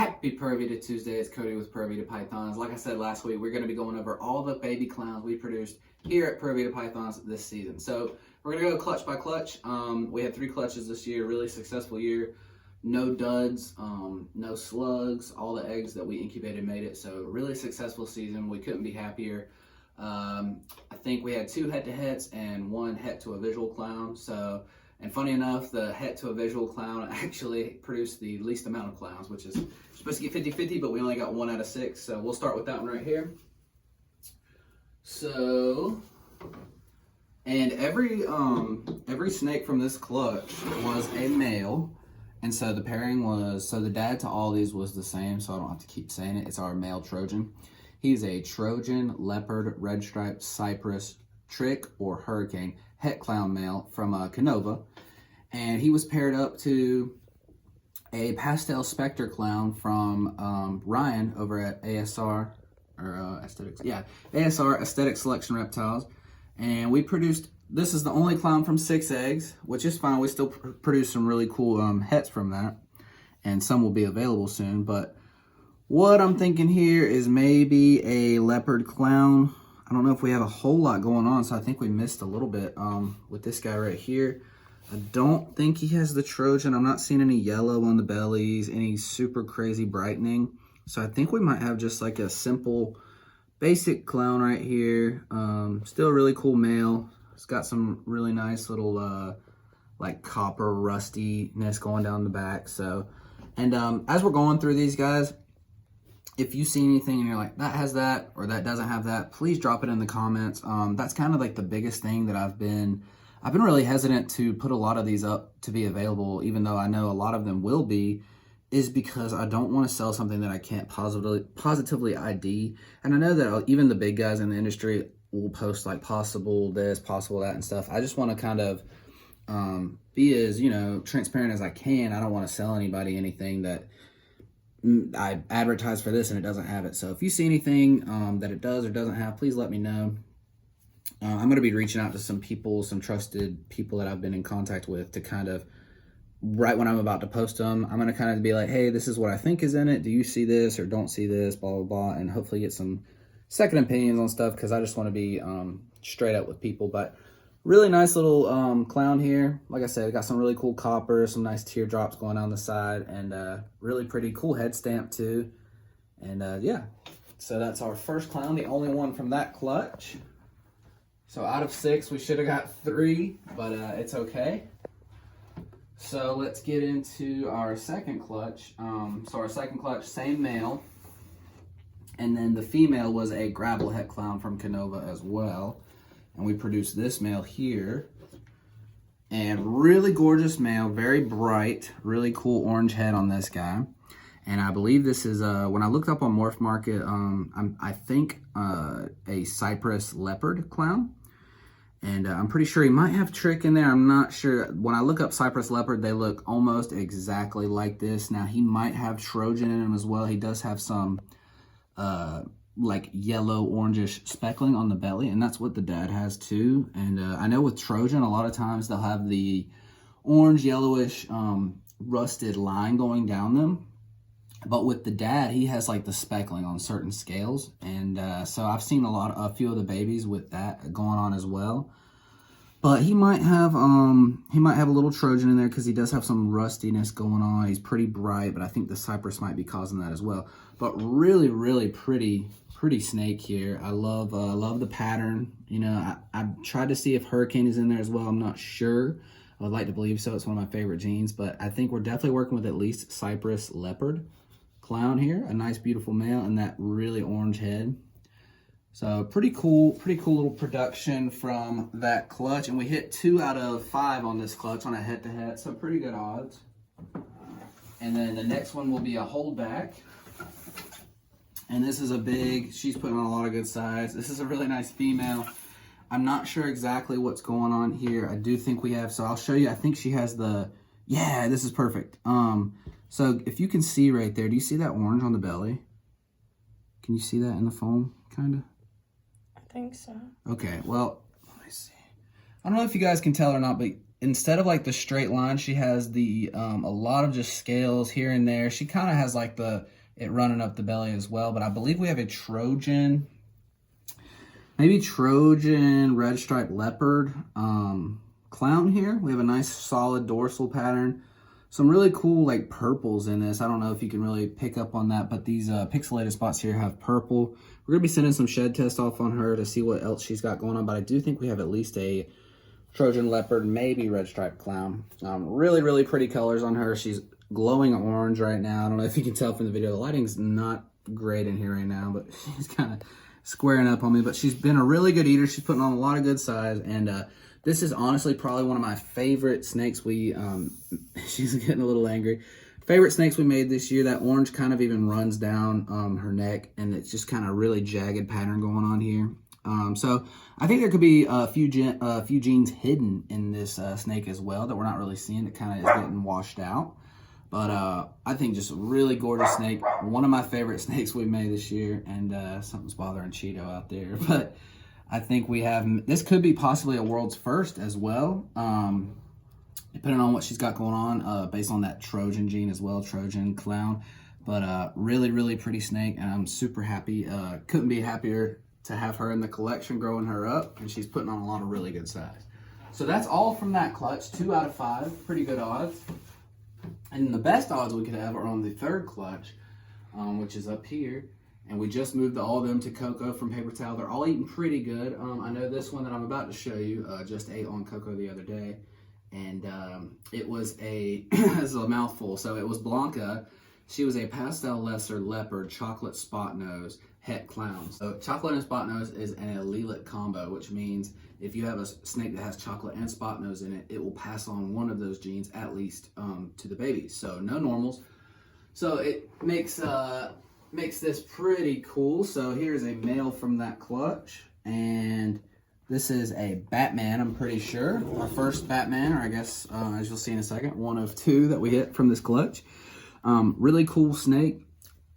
Happy Pura Vida Tuesday. It's Cody with Pura Vida Pythons. Like I said last week, we're going to be going over all the baby clowns we produced here at Pura Vida Pythons this season. So we're going to go clutch by clutch. We had 3 clutches this year, really successful year. No duds, no slugs. All the eggs that we incubated made it. So really successful season. We couldn't be happier. I think we had 2 head-to-heads and 1 head to a visual clown. And funny enough, the head to a visual clown actually produced the least amount of clowns, which is supposed to get 50-50, but we only got 1 out of 6. So we'll start with that one right here. So, and every snake from this clutch was a male. And so the pairing was, so the dad to all these was the same, so I don't have to keep saying it. It's our male Trojan. He's a Trojan, leopard, red stripe, cypress, trick, or hurricane het clown male from Canova. And he was paired up to a pastel specter clown from Ryan over at ASR, or Aesthetics, yeah, ASR Aesthetic Selection Reptiles. And we produced, this is the only clown from 6 eggs, which is fine. We still produce some really cool hets from that, and some will be available soon. But what I'm thinking here is maybe a leopard clown. I don't know if we have a whole lot going on, so I think we missed a little bit with this guy right here. I don't think he has the Trojan. I'm not seeing any yellow on the bellies, any super crazy brightening. So I think we might have just like a simple basic clown right here. Still a really cool male. It's got some really nice little like copper rustiness going down the back. So, and as we're going through these guys, if you see anything and you're like, that has that or that doesn't have that, please drop it in the comments. That's kind of like the biggest thing that I've been really hesitant to put a lot of these up to be available, even though I know a lot of them will be, is because I don't want to sell something that I can't positively ID. And I know that even the big guys in the industry will post like possible this, possible that and stuff. I just want to kind of be as, transparent as I can. I don't want to sell anybody anything that I advertise for this and it doesn't have it. So if you see anything that it does or doesn't have, please let me know. I'm going to be reaching out to some people, some trusted people that I've been in contact with to kind of, right when I'm about to post them, I'm going to kind of be like, hey, this is what I think is in it. Do you see this or don't see this, blah, blah, blah, and hopefully get some second opinions on stuff, because I just want to be straight up with people. But really nice little clown here. Like I said, it got some really cool copper, some nice teardrops going down the side, and really pretty cool head stamp too. And yeah, so that's our first clown, the only one from that clutch. So out of 6, we should have got 3, but it's okay. So let's get into our second clutch. So our second clutch, same male. And then the female was a gravel het clown from Canova as well. And we produced this male here. And really gorgeous male, very bright, really cool orange head on this guy. And I believe this is, when I looked up on Morph Market, I think a cypress leopard clown. And I'm pretty sure he might have trick in there. I'm not sure. When I look up cypress leopard, they look almost exactly like this. Now, he might have Trojan in him as well. He does have some like yellow orangish speckling on the belly, and that's what the dad has too. And I know with Trojan, a lot of times they'll have the orange yellowish rusted line going down them. But with the dad, he has like the speckling on certain scales. And so I've seen a few of the babies with that going on as well. But he might have a little Trojan in there because he does have some rustiness going on. He's pretty bright, but I think the cypress might be causing that as well. But really, really pretty snake here. I love the pattern. I tried to see if Hurricane is in there as well. I'm not sure. I would like to believe so. It's one of my favorite genes, but I think we're definitely working with at least cypress leopard clown here. A nice, beautiful male, and that really orange head. So pretty cool little production from that clutch. And we hit 2 out of 5 on this clutch on a head-to-head, so pretty good odds. And then the next one will be a holdback. And this is a big, she's putting on a lot of good size. This is a really nice female. I'm not sure exactly what's going on here. I do think we have, so I'll show you. I think she has yeah, this is perfect. So if you can see right there, do you see that orange on the belly? Can you see that in the foam, kind of? I think so. Okay, well, let me see. I don't know if you guys can tell or not, but instead of like the straight line, she has the a lot of just scales here and there. She kind of has like it running up the belly as well, but I believe we have a Trojan, maybe Trojan red striped leopard clown here. We have a nice solid dorsal pattern. Some really cool like purples in this. I don't know if you can really pick up on that, but these pixelated spots here have purple. We're gonna be sending some shed tests off on her to see what else she's got going on, but I do think we have at least a Trojan leopard, maybe red striped clown. Really, really pretty colors on her. She's glowing orange right now. I don't know if you can tell from the video. The lighting's not great in here right now, but she's kind of squaring up on me. But she's been a really good eater. She's putting on a lot of good size, and this is honestly probably one of my favorite snakes we, she's getting a little angry. Favorite snakes we made this year. That orange kind of even runs down her neck, and it's just kind of really jagged pattern going on here. So I think there could be a few genes hidden in this snake as well that we're not really seeing. That kind of is getting washed out. But I think just a really gorgeous snake. One of my favorite snakes we made this year, and something's bothering Cheeto out there. But I think we have, this could be possibly a world's first as well, depending on what she's got going on, based on that Trojan gene as well, Trojan clown. But really, really pretty snake, and I'm super happy. Couldn't be happier to have her in the collection, growing her up, and she's putting on a lot of really good size. So that's all from that clutch, 2 out of 5, pretty good odds. And the best odds we could have are on the third clutch, which is up here. And we just moved all of them to Coco from Paper Towel. They're all eating pretty good. I know this one that I'm about to show you just ate on Coco the other day. And it was this is a mouthful. So it was Blanca. She was a pastel lesser leopard chocolate spot nose het clown. So chocolate and spot nose is an allelic combo, which means if you have a snake that has chocolate and spot nose in it, it will pass on one of those genes at least to the babies. So no normals. So it makes this pretty cool. So here's a male from that clutch, and this is a Batman, I'm pretty sure. Our first Batman, or I guess, as you'll see in a second, one of 2 that we hit from this clutch. Really cool snake.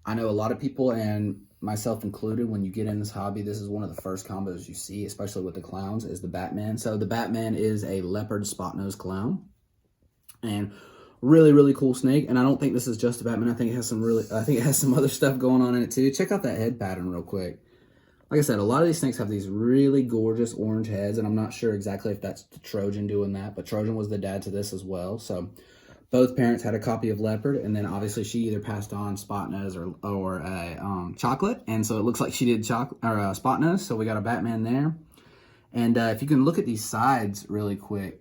I know a lot of people, and myself included, when you get in this hobby, this is one of the first combos you see, especially with the clowns, is the Batman. So the Batman is a leopard spot nose clown, and really, really cool snake. And I don't think this is just a Batman. I think it has some other stuff going on in it too. Check out that head pattern real quick. Like I said, a lot of these snakes have these really gorgeous orange heads, and I'm not sure exactly if that's the Trojan doing that, but Trojan was the dad to this as well. So both parents had a copy of leopard, and then obviously she either passed on spot nose or a chocolate, and so it looks like she did chocolate or spot nose. So we got a Batman there. And if you can look at these sides really quick,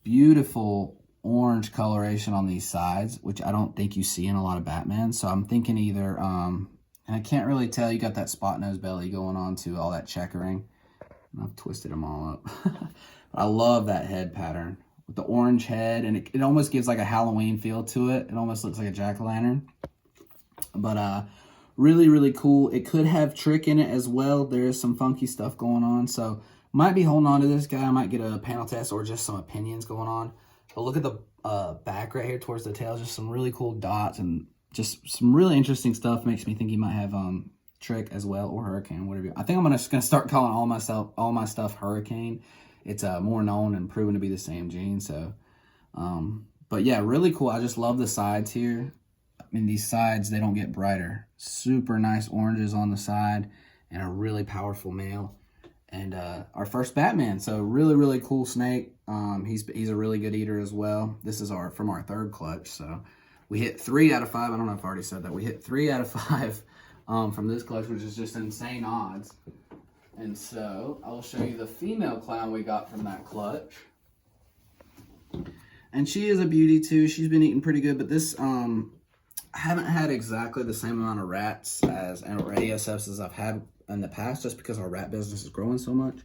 beautiful orange coloration on these sides, which I don't think you see in a lot of Batman. So I'm thinking either, and I can't really tell, you got that spot nose belly going on to all that checkering. I've twisted them all up. I love that head pattern with the orange head, and it almost gives like a Halloween feel to it. It almost looks like a jack-o'-lantern. But really, really cool. It could have trick in it as well. There is some funky stuff going on. So might be holding on to this guy. I might get a panel test or just some opinions going on. But look at the back right here towards the tail. Just some really cool dots and just some really interesting stuff. Makes me think he might have trick as well, or hurricane, whatever. I think I'm just gonna start calling all my stuff hurricane. It's more known and proven to be the same gene. So, but yeah, really cool. I just love the sides here. I mean, these sides, they don't get brighter. Super nice oranges on the side, and a really powerful male. And our first Batman. So really, really cool snake. He's a really good eater as well. This is from our third clutch. So we hit 3 out of 5. I don't know if I already said that. We hit 3 out of 5 from this clutch, which is just insane odds. And so I'll show you the female clown we got from that clutch. And she is a beauty too. She's been eating pretty good, but this, I haven't had exactly the same amount of rats or ASFs as I've had in the past, just because our rat business is growing so much.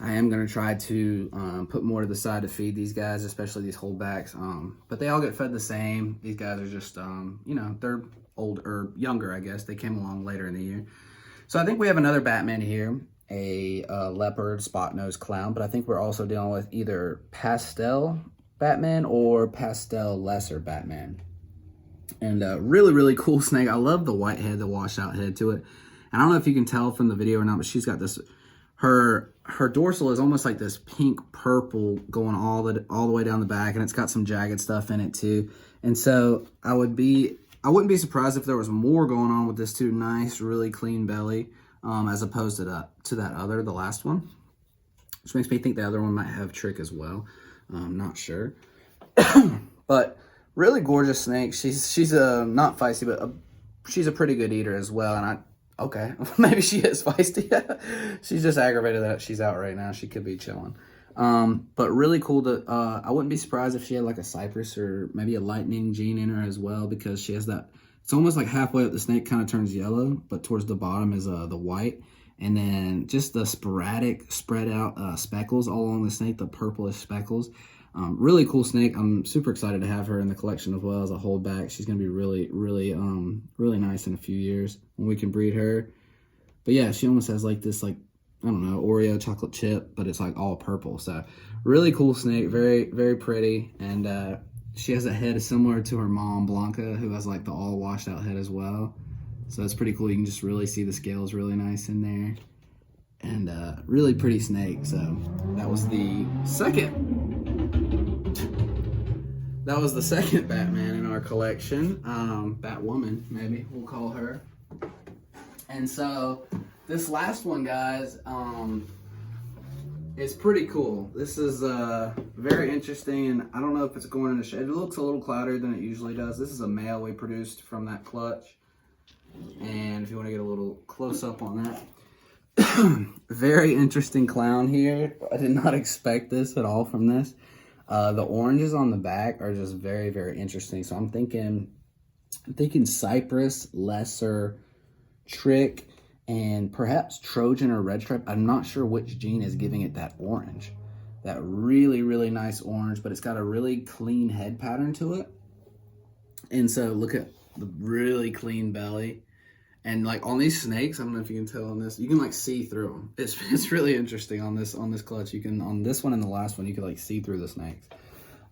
I am going to try to put more to the side to feed these guys, especially these holdbacks. But they all get fed the same. These guys are just, you know, they're younger, I guess. They came along later in the year. So I think we have another Batman here, a leopard spot nose clown, but I think we're also dealing with either pastel Batman or pastel lesser Batman. And really, really cool snake. I love the white head, the washed out head to it. And I don't know if you can tell from the video or not, but she's got this, her her dorsal is almost like this pink purple going all the way down the back, and it's got some jagged stuff in it too. And so I wouldn't be surprised if there was more going on with this too. Nice, really clean belly, as opposed to the last one, which makes me think the other one might have trick as well. I'm not sure, but really gorgeous snake. She's not feisty, but she's a pretty good eater as well. And okay, maybe she is feisty. She's just aggravated that she's out right now. She could be chilling. But really cool to, I wouldn't be surprised if she had like a cypress or maybe a lightning gene in her as well, because she has that, it's almost like halfway up the snake kind of turns yellow, but towards the bottom is the white. And then just the sporadic spread out speckles all along the snake, the purplish speckles. Really cool snake. I'm super excited to have her in the collection as well as a holdback. She's going to be really, really, really nice in a few years when we can breed her. But yeah, she almost has like this, like, I don't know, Oreo chocolate chip, but it's like all purple. So really cool snake, very, very pretty. And she has a head similar to her mom, Blanca, who has like the all washed out head as well. So it's pretty cool. You can just really see the scales really nice in there. And really pretty snake. So that was the second Batman in our collection. Batwoman, maybe we'll call her. And so this last one, guys, is pretty cool. This is very interesting, and I don't know if it's going in the shade. It looks a little cloudier than it usually does. This is a male we produced from that clutch. And if you want to get a little close up on that, very interesting clown here. I did not expect this at all from this. The oranges on the back are just very, very interesting. So I'm thinking cypress, lesser, trick, and perhaps Trojan or red stripe. I'm not sure which gene is giving it that orange. That really, really nice orange, but it's got a really clean head pattern to it. And so look at the really clean belly. And like on these snakes, I don't know if you can tell on this, you can like see through them. It's really interesting on this clutch. You can, on this one and the last one, you can like see through the snakes.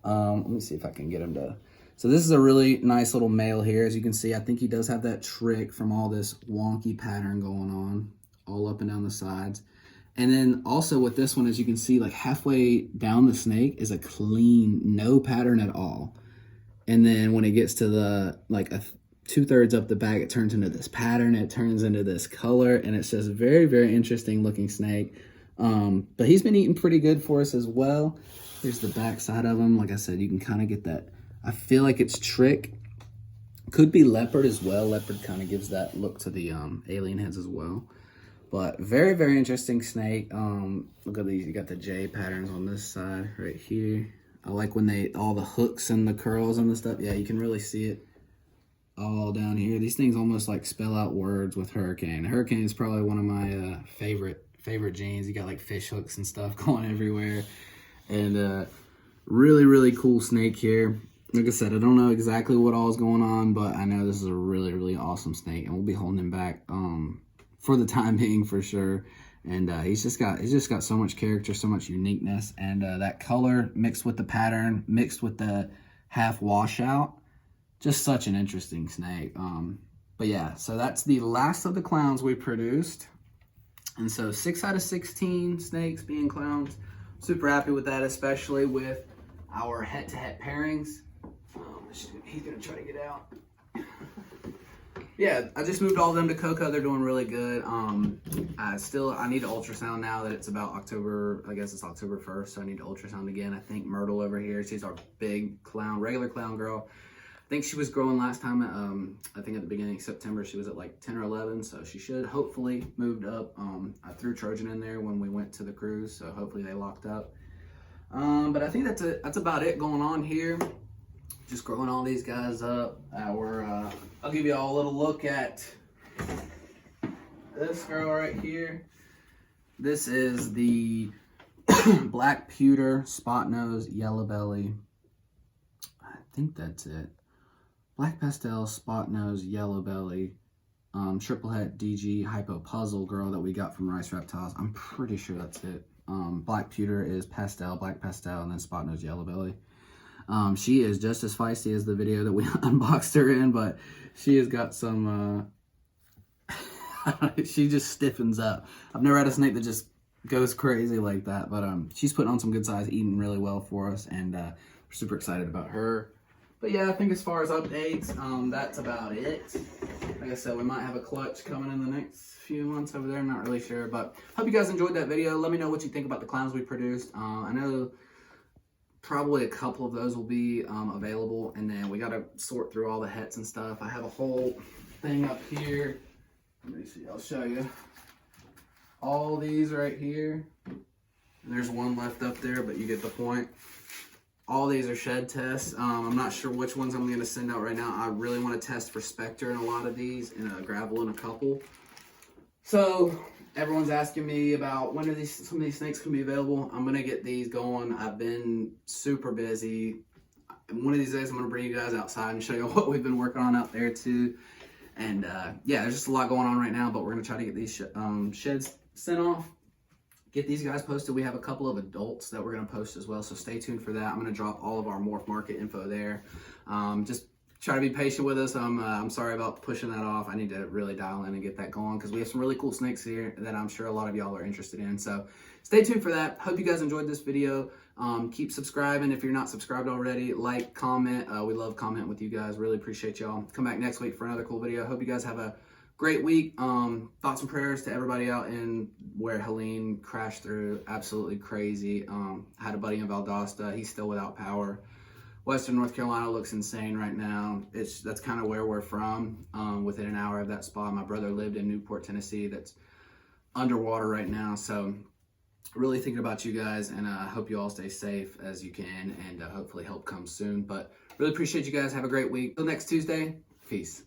Let me see if I can get him to. So this is a really nice little male here. As you can see, I think he does have that trick from all this wonky pattern going on all up and down the sides. And then also with this one, as you can see, like halfway down the snake is a clean, no pattern at all. And then when it gets to the, like a 2/3 up the back, it turns into this pattern, it turns into this color, and it's just very, very interesting looking snake. But he's been eating pretty good for us as well. Here's the back side of him. Like I said, you can kind of get that. I feel like it's trick. Could be leopard as well. Leopard kind of gives that look to the alien heads as well. But very, very interesting snake. Look at these. You got the J patterns on this side right here. I like when all the hooks and the curls and the stuff. Yeah, you can really see it all down here. These things almost like spell out words with hurricane. Hurricane is probably one of my favorite genes. You got like fish hooks and stuff going everywhere. And really, really cool snake here. Like I said, I don't know exactly what all is going on, but I know this is a really, really awesome snake, and we'll be holding him back for the time being for sure. And he's just got so much character, so much uniqueness, and that color mixed with the pattern, mixed with the half washout, just such an interesting snake. But yeah, so that's the last of the clowns we produced. And so 6 out of 16 snakes being clowns. Super happy with that, especially with our head-to-head pairings. He's gonna try to get out. Yeah, I just moved all of them to Coco. They're doing really good. I need to ultrasound now that it's about October. I guess it's October 1st, so I need to ultrasound again. I think Myrtle over here, she's our big clown, regular clown girl. I think she was growing last time. I think at the beginning of September, she was at like 10 or 11, so she should hopefully moved up. I threw Trojan in there when we went to the cruise, so hopefully they locked up. But I think that's about it going on here. Just growing all these guys up. I'll give you all a little look at this girl right here. This is the black pewter, spot nose, yellow belly. I think that's it. Black pastel, spot nose, yellow belly, triple het DG hypo puzzle girl that we got from Rice Reptiles. I'm pretty sure that's it. Black pewter is pastel, black pastel, and then spot nose, yellow belly. She is just as feisty as the video that we unboxed her in, but she has got some, she just stiffens up. I've never had a snake that just goes crazy like that. But she's putting on some good size, eating really well for us, and we're super excited about her. But yeah, I think as far as updates, that's about it. Like I said, we might have a clutch coming in the next few months over there. I'm not really sure, but hope you guys enjoyed that video. Let me know what you think about the clowns we produced. I know probably a couple of those will be available, and then we got to sort through all the hets and stuff. I have a whole thing up here. Let me see, I'll show you. All these right here. And there's one left up there, but you get the point. All these are shed tests. I'm not sure which ones I'm going to send out right now. I really want to test for Spectre in a lot of these, and gravel in a couple. So everyone's asking me about when are some of these snakes going to be available. I'm going to get these going. I've been super busy. One of these days I'm going to bring you guys outside and show you what we've been working on out there too. And yeah, there's just a lot going on right now, but we're going to try to get these sheds sent off. Get these guys posted. We have a couple of adults that we're going to post as well, so stay tuned for that. I'm going to drop all of our Morph Market info there. Just try to be patient with us. I'm sorry about pushing that off. I need to really dial in and get that going because we have some really cool snakes here that I'm sure a lot of y'all are interested in. So stay tuned for that. Hope you guys enjoyed this video. Keep subscribing if you're not subscribed already. Like, comment. We love commenting with you guys. Really appreciate y'all. Come back next week for another cool video. Hope you guys have a great week. Thoughts and prayers to everybody out in where Helene crashed through. Absolutely crazy. I had a buddy in Valdosta. He's still without power. Western North Carolina looks insane right now. That's kind of where we're from. Within an hour of that spot, my brother lived in Newport, Tennessee. That's underwater right now. So really thinking about you guys, and I hope you all stay safe as you can, and hopefully help comes soon. But really appreciate you guys. Have a great week. Till next Tuesday. Peace.